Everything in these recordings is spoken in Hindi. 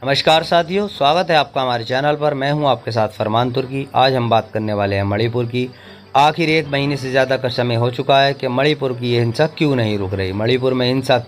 नमस्कार साथियों, स्वागत है आपका हमारे चैनल पर। मैं हूं आपके साथ फरमान तुर्की। आज हम बात करने वाले हैं मणिपुर की। आखिर 1 महीने से ज़्यादा का समय हो चुका है कि मणिपुर की ये हिंसा क्यों नहीं रुक रही। मणिपुर में हिंसा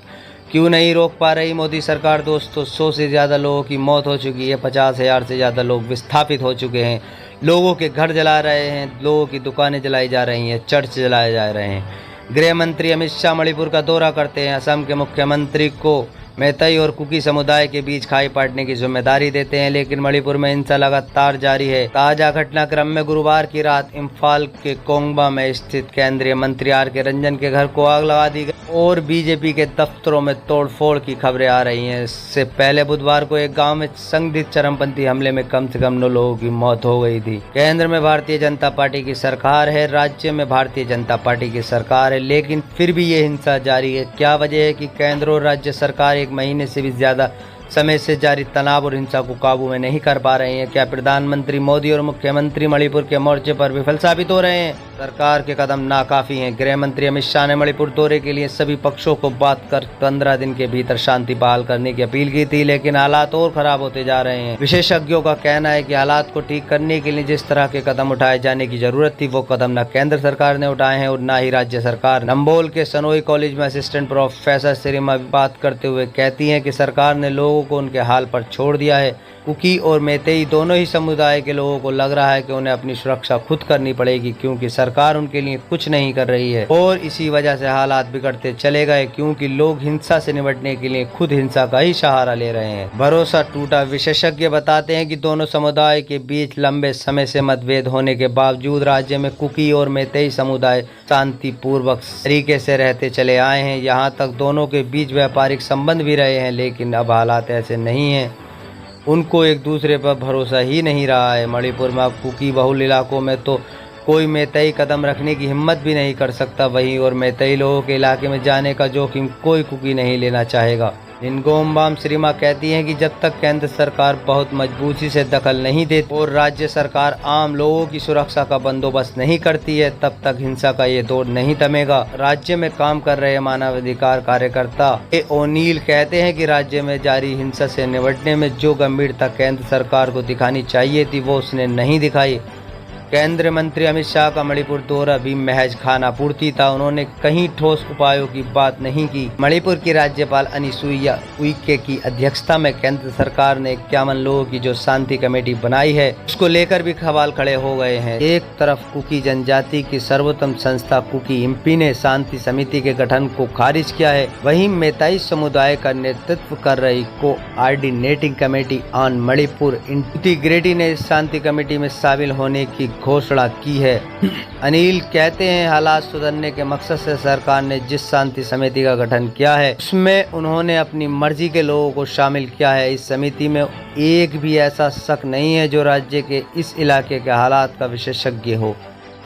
क्यों नहीं रोक पा रही मोदी सरकार। दोस्तों, 100 से ज़्यादा लोगों की मौत हो चुकी है, 50,000 से ज़्यादा लोग विस्थापित हो चुके हैं, लोगों के घर जला रहे हैं, लोगों की दुकानें जलाई जा रही हैं, चर्च जलाए जा रहे हैं। गृह मंत्री अमित शाह मणिपुर का दौरा करते हैं। असम के मुख्यमंत्री को मैतई और कुकी समुदाय के बीच खाई पाटने की जिम्मेदारी देते हैं, लेकिन मणिपुर में हिंसा लगातार जारी है। ताजा घटनाक्रम में गुरुवार की रात इम्फाल के कोंगबा में स्थित केंद्रीय मंत्री आर के रंजन के घर को आग लगा दी गई और बीजेपी के दफ्तरों में तोड़फोड़ की खबरें आ रही हैं। इससे पहले बुधवार को एक गांव में संदिग्ध चरमपंथी हमले में कम से कम 9 लोगों की मौत हो गई थी। केंद्र में भारतीय जनता पार्टी की सरकार है, राज्य में भारतीय जनता पार्टी की सरकार है, लेकिन फिर भी ये हिंसा जारी है। क्या वजह है कि केंद्र और राज्य सरकार 1 महीने से भी ज्यादा समय से जारी तनाव और हिंसा को काबू में नहीं कर पा रहे हैं? क्या प्रधानमंत्री मोदी और मुख्यमंत्री मणिपुर के मोर्चे पर विफल साबित हो रहे हैं? सरकार के कदम नाकाफी हैं। गृह मंत्री अमित शाह ने मणिपुर दौरे के लिए सभी पक्षों को बात कर 15 दिन के भीतर शांति बहाल करने की अपील की थी, लेकिन हालात और खराब होते जा रहे हैं। विशेषज्ञों का कहना है कि हालात को ठीक करने के लिए जिस तरह के कदम उठाए जाने की जरूरत थी, वो कदम न केंद्र सरकार ने उठाए हैं और न ही राज्य सरकार। नंबोल के सनोई कॉलेज में असिस्टेंट प्रोफेसर श्रीमा बात करते हुए कहती हैं कि सरकार ने लोगों को उनके हाल पर छोड़ दिया है। कुकी और मैतेई दोनों ही समुदाय के लोगों को लग रहा है कि उन्हें अपनी सुरक्षा खुद करनी पड़ेगी, क्योंकि सरकार उनके लिए कुछ नहीं कर रही है और इसी वजह से हालात बिगड़ते चले गए, क्योंकि लोग हिंसा से निपटने के लिए खुद हिंसा का ही सहारा ले रहे हैं। भरोसा टूटा। विशेषज्ञ बताते हैं कि दोनों समुदाय के बीच लंबे समय से मतभेद होने के बावजूद राज्य में कुकी और मैतेई समुदाय शांतिपूर्वक तरीके से रहते चले आए हैं। यहाँ तक दोनों के बीच व्यापारिक संबंध भी रहे हैं, लेकिन अब हालात ऐसे नहीं हैं। उनको एक दूसरे पर भरोसा ही नहीं रहा है। मणिपुर में अब कुकी बहुल इलाकों में तो कोई मैतेई कदम रखने की हिम्मत भी नहीं कर सकता। वहीं और मैतेई लोगों के इलाके में जाने का जोखिम कोई कुकी नहीं लेना चाहेगा। निंगोमबाम श्रीमा कहती हैं कि जब तक केंद्र सरकार बहुत मजबूती से दखल नहीं देती और राज्य सरकार आम लोगों की सुरक्षा का बंदोबस्त नहीं करती है, तब तक हिंसा का ये दौर नहीं थमेगा। राज्य में काम कर रहे मानवाधिकार कार्यकर्ता ओनील कहते हैं कि राज्य में जारी हिंसा से निपटने में जो गंभीरता केंद्र सरकार को दिखानी चाहिए थी, वो उसने नहीं दिखाई। केंद्रीय मंत्री अमित शाह का मणिपुर दौरा भी महज खानापूर्ति था। उन्होंने कहीं ठोस उपायों की बात नहीं की। मणिपुर की राज्यपाल अनिसुईया उइके की अध्यक्षता में केंद्र सरकार ने 51 लोगों की जो शांति कमेटी बनाई है, उसको लेकर भी सवाल खड़े हो गए हैं। एक तरफ कुकी जनजाति की सर्वोत्तम संस्था कुकी इम्पी ने शांति समिति के गठन को खारिज किया है, वहीं मैतेई समुदाय का नेतृत्व कर रही coordinating committee on Manipur integrity ने इस शांति कमेटी में शामिल होने की घोषणा की है। अनिल कहते हैं, हालात सुधरने के मकसद से सरकार ने जिस शांति समिति का गठन किया है, उसमें उन्होंने अपनी मर्जी के लोगों को शामिल किया है। इस समिति में एक भी ऐसा शख्स नहीं है जो राज्य के इस इलाके के हालात का विशेषज्ञ हो।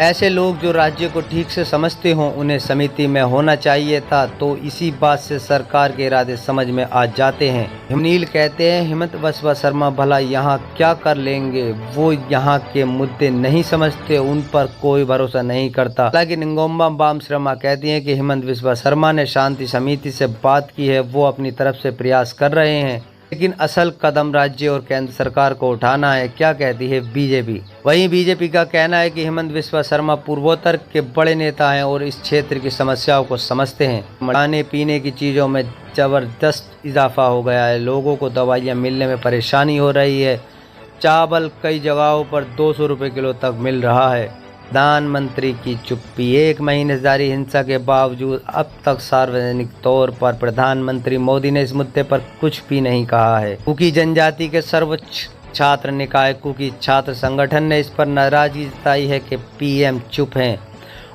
ऐसे लोग जो राज्य को ठीक से समझते हों, उन्हें समिति में होना चाहिए था। तो इसी बात से सरकार के इरादे समझ में आ जाते हैं। अनिल कहते हैं, हिमंत बिस्वा शर्मा भला यहाँ क्या कर लेंगे, वो यहाँ के मुद्दे नहीं समझते, उन पर कोई भरोसा नहीं करता। हालांकि निंगोमबाम शर्मा कहती हैं कि हिमंत बिस्वा शर्मा ने शांति समिति से बात की है, वो अपनी तरफ से प्रयास कर रहे हैं, लेकिन असल कदम राज्य और केंद्र सरकार को उठाना है। क्या कहती है बीजेपी? वहीं बीजेपी का कहना है कि हिमंत बिस्वा शर्मा पूर्वोत्तर के बड़े नेता हैं और इस क्षेत्र की समस्याओं को समझते हैं। खाने पीने की चीज़ों में जबरदस्त इजाफा हो गया है, लोगों को दवाइयाँ मिलने में परेशानी हो रही है। चावल कई जगहों पर 200 रुपये किलो तक मिल रहा है। प्रधानमंत्री की चुप्पी। 1 महीने से जारी हिंसा के बावजूद अब तक सार्वजनिक तौर पर प्रधानमंत्री मोदी ने इस मुद्दे पर कुछ भी नहीं कहा है। कुकी जनजाति के सर्वोच्च छात्र निकाय कुकी छात्र संगठन ने इस पर नाराजगी जताई है कि पीएम चुप हैं।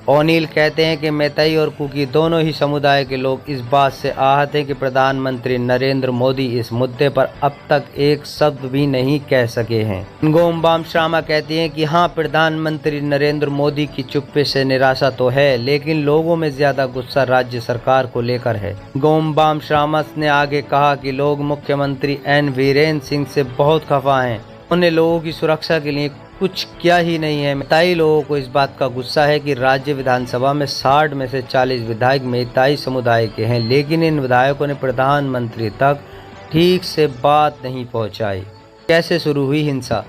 ओनील कहते हैं कि मैतेई और कुकी दोनों ही समुदाय के लोग इस बात से आहत हैं कि प्रधानमंत्री नरेंद्र मोदी इस मुद्दे पर अब तक एक शब्द भी नहीं कह सके हैं। निंगोमबाम शर्मा कहती हैं कि हाँ, प्रधानमंत्री नरेंद्र मोदी की चुप्पी से निराशा तो है, लेकिन लोगों में ज्यादा गुस्सा राज्य सरकार को लेकर है। निंगोमबाम शर्मा ने आगे कहा कि लोग मुख्यमंत्री एन वीरेंद्र सिंह से बहुत खफा हैं। उन्हें लोगों की सुरक्षा के लिए कुछ क्या ही नहीं है। मैतेई लोगों को इस बात का गुस्सा है कि राज्य विधानसभा में 60 में से 40 विधायक मैतेई समुदाय के हैं, लेकिन इन विधायकों ने प्रधानमंत्री तक ठीक से बात नहीं पहुंचाई। कैसे शुरू हुई हिंसा?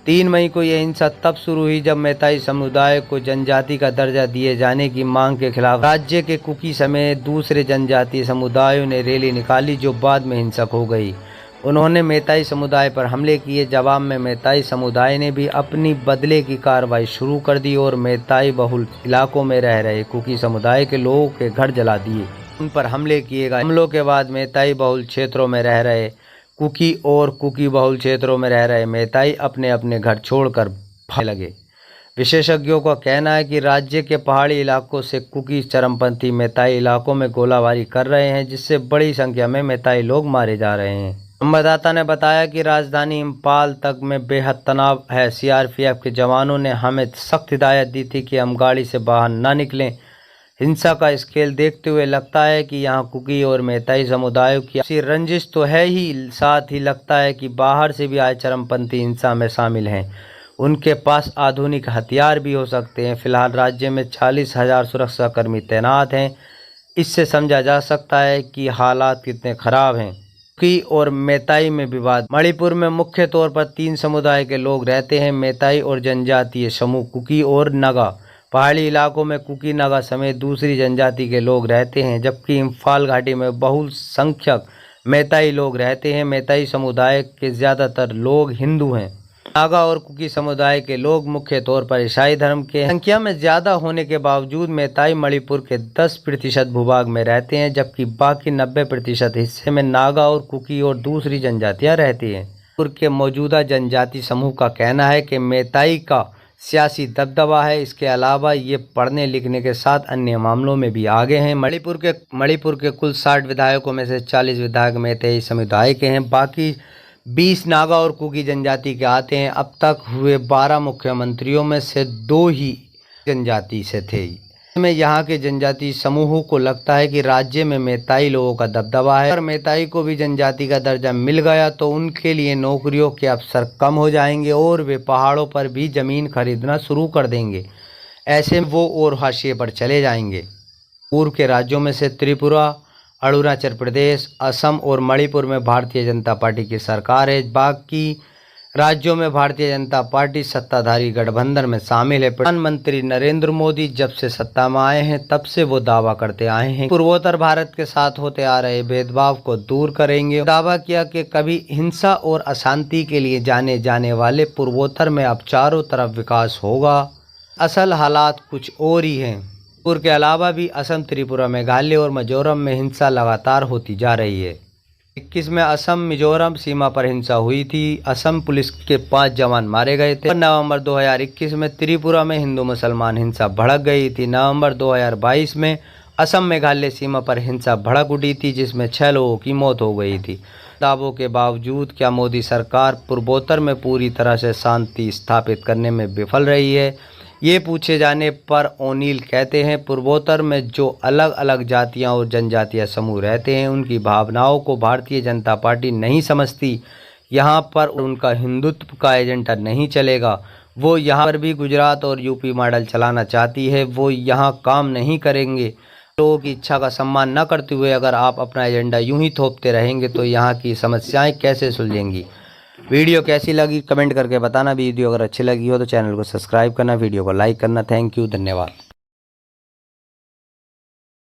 3 मई को यह हिंसा तब शुरू हुई जब मैताई समुदाय को जनजाति का दर्जा दिए जाने की मांग के खिलाफ राज्य के कुकी समेत दूसरे जनजातीय समुदायों ने रैली निकाली, जो बाद में हिंसक हो गई। उन्होंने मैताई समुदाय पर हमले किए। जवाब में मैताई समुदाय ने भी अपनी बदले की कार्रवाई शुरू कर दी और मैताई बहुल इलाकों में रह रहे कुकी समुदाय के लोगों के घर जला दिए। उन पर हमले किए गए। हमलों के बाद मैताई बहुल क्षेत्रों में रह रहे कुकी और कुकी बहुल क्षेत्रों में रह रहे मैताई अपने अपने घर छोड़कर भागने लगे। विशेषज्ञों का कहना है कि राज्य के पहाड़ी इलाकों से कुकी चरमपंथी मैताई इलाकों में गोलाबारी कर रहे हैं, जिससे बड़ी संख्या में मैताई लोग मारे जा रहे हैं। संवाददाता ने बताया कि राजधानी इम्फाल तक में बेहद तनाव है। सीआरपीएफ के जवानों ने हमें सख्त हिदायत दी थी कि हम गाड़ी से बाहर न निकलें। हिंसा का स्केल देखते हुए लगता है कि यहाँ कुकी और मैताई समुदायों की आपसी रंजिश तो है ही, साथ ही लगता है कि बाहर से भी आए चरमपंथी हिंसा में शामिल हैं। उनके पास आधुनिक हथियार भी हो सकते हैं। फिलहाल राज्य में 40,000 सुरक्षाकर्मी तैनात हैं। इससे समझा जा सकता है कि हालात कितने खराब हैं। कुकी और मैताई में विवाद। मणिपुर में मुख्य तौर पर 3 समुदाय के लोग रहते हैं, मैताई और जनजातीय समूह कुकी और नगा। पहाड़ी इलाकों में कुकी, नगा समेत दूसरी जनजाति के लोग रहते हैं, जबकि इम्फाल घाटी में बहुसंख्यक मैताई लोग रहते हैं। मैताई समुदाय के ज़्यादातर लोग हिंदू हैं। नागा और कुकी समुदाय के लोग मुख्य तौर पर ईसाई धर्म के संख्या में ज़्यादा होने के बावजूद मैताई मणिपुर के 10% भूभाग में रहते हैं, जबकि बाकी 90% हिस्से में नागा और कुकी और दूसरी जनजातियाँ रहती हैं। मणिपुर के मौजूदा जनजाति समूह का कहना है कि मैताई का सियासी दबदबा है। इसके अलावा ये पढ़ने लिखने के साथ अन्य मामलों में भी आगे हैं। मणिपुर के कुल 60 विधायकों में से 40 विधायक मैतेई समुदाय के हैं, बाकी 20 नागा और कुकी जनजाति के आते हैं। अब तक हुए 12 मुख्यमंत्रियों में से 2 ही जनजाति से थे। में यहाँ के जनजाति समूहों को लगता है कि राज्य में मैताई लोगों का दबदबा है। अगर मैताई को भी जनजाति का दर्जा मिल गया तो उनके लिए नौकरियों के अवसर कम हो जाएंगे और वे पहाड़ों पर भी ज़मीन खरीदना शुरू कर देंगे। ऐसे में वो और हाशिए पर चले जाएंगे। पूर्व के राज्यों में से त्रिपुरा, अरुणाचल प्रदेश, असम और मणिपुर में भारतीय जनता पार्टी की सरकार है। बाकी राज्यों में भारतीय जनता पार्टी सत्ताधारी गठबंधन में शामिल है। प्रधानमंत्री नरेंद्र मोदी जब से सत्ता में आए हैं तब से वो दावा करते आए हैं पूर्वोत्तर भारत के साथ होते आ रहे भेदभाव को दूर करेंगे। दावा किया कि कभी हिंसा और अशांति के लिए जाने जाने वाले पूर्वोत्तर में अब चारों तरफ विकास होगा। असल हालात कुछ और ही हैं। पूर्व के अलावा भी असम, त्रिपुरा, मेघालय और मिजोरम में हिंसा लगातार होती जा रही है। 21 में असम मिजोरम सीमा पर हिंसा हुई थी। असम पुलिस के 5 जवान मारे गए थे। नवंबर 2021 में त्रिपुरा में हिंदू मुसलमान हिंसा भड़क गई थी। नवंबर 2022 में असम मेघालय सीमा पर हिंसा भड़क उठी थी, जिसमें 6 लोगों की मौत हो गई थी। दावों के बावजूद क्या मोदी सरकार पूर्वोत्तर में पूरी तरह से शांति स्थापित करने में विफल रही है? ये पूछे जाने पर ओनील कहते हैं, पूर्वोत्तर में जो अलग अलग जातियां और जनजातीय समूह रहते हैं उनकी भावनाओं को भारतीय जनता पार्टी नहीं समझती। यहाँ पर उनका हिंदुत्व का एजेंडा नहीं चलेगा। वो यहाँ पर भी गुजरात और यूपी मॉडल चलाना चाहती है। वो यहाँ काम नहीं करेंगे। लोगों की इच्छा का सम्मान न करते हुए अगर आप अपना एजेंडा यूं ही थोपते रहेंगे तो यहाँ की समस्याएं कैसे सुलझेंगी? वीडियो कैसी लगी कमेंट करके बताना। वीडियो अगर अच्छी लगी हो तो चैनल को सब्सक्राइब करना, वीडियो को लाइक करना। थैंक यू, धन्यवाद।